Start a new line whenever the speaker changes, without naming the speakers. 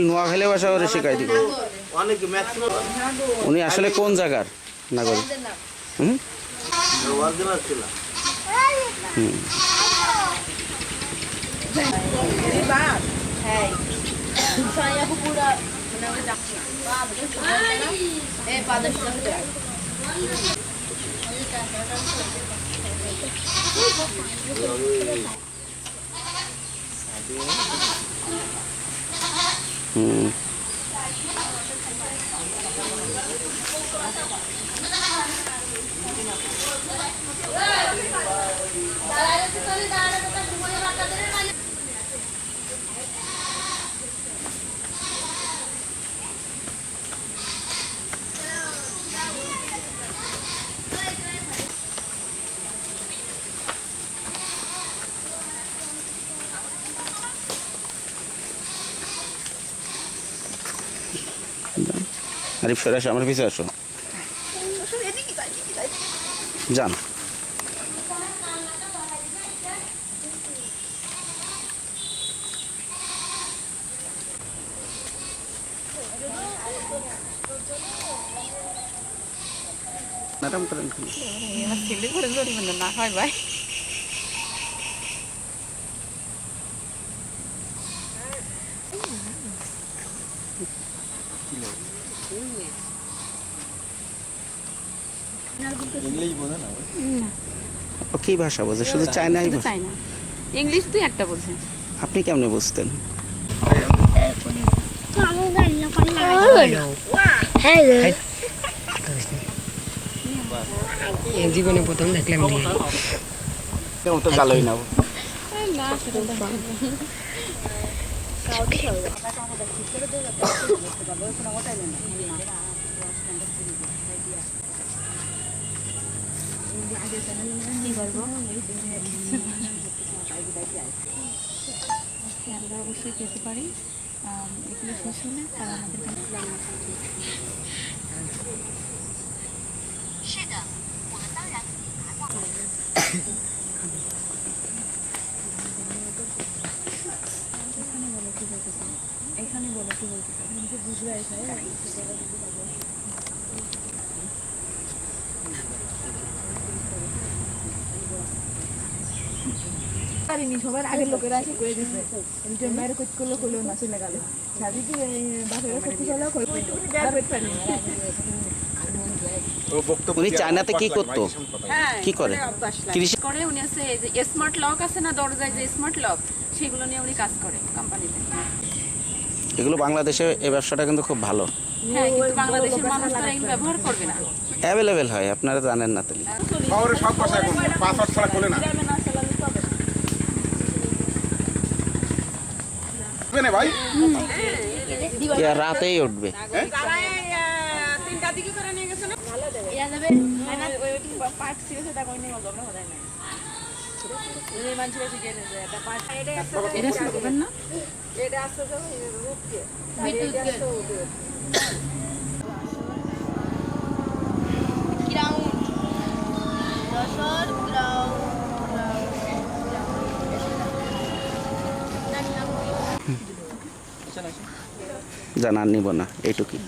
নোয়াখালী ভাষা করে শেখাই দিব। উনি আসলে কোন জায়গার নাগরিক? আরিফ সরে আসো, আমার পিছিয়ে আসো, যান। ম্যাডাম করেন না হয় ভাই। কি ভাষা বোঝে? শুধু চায়না,
ইংলিশ তুই একটা বোঝে।
আপনি কেমনে বুঝতেন?
জীবনে প্রথম দেখলাম
তো গালোই না।
আমরা অবশ্যই পেতে পারি। এগুলো শেষ হলে তারা আমাদের এখানে বলো কি বলতে পারি বুঝবে। সবার আগের লোকেরা এসে করে দিচ্ছে, বাইরে কোচ করলো করলেও না চলে গেল।
উনি চায়নাতে কি করতো, কি করে? কৃষি
করে। উনি আছে যে স্মার্ট লক আছে না দরজায়, যে স্মার্ট লক, সেগুলো নিয়ে উনি কাজ করে কোম্পানিতে।
এগুলো বাংলাদেশে এই ব্যবসাটা কিন্তু খুব ভালো।
হ্যাঁ, কিন্তু বাংলাদেশের মানুষ তারা এগুলো ব্যবহার করবে না।
অ্যাভেলেবেল হয়, আপনারা জানেন না তাহলে।
শহরে সব ভাষা এখন পাসওয়ার্ড ছাড়া খোলে না। ভাই
রাতেই উঠবে। জানা নিব না এইটুকুই।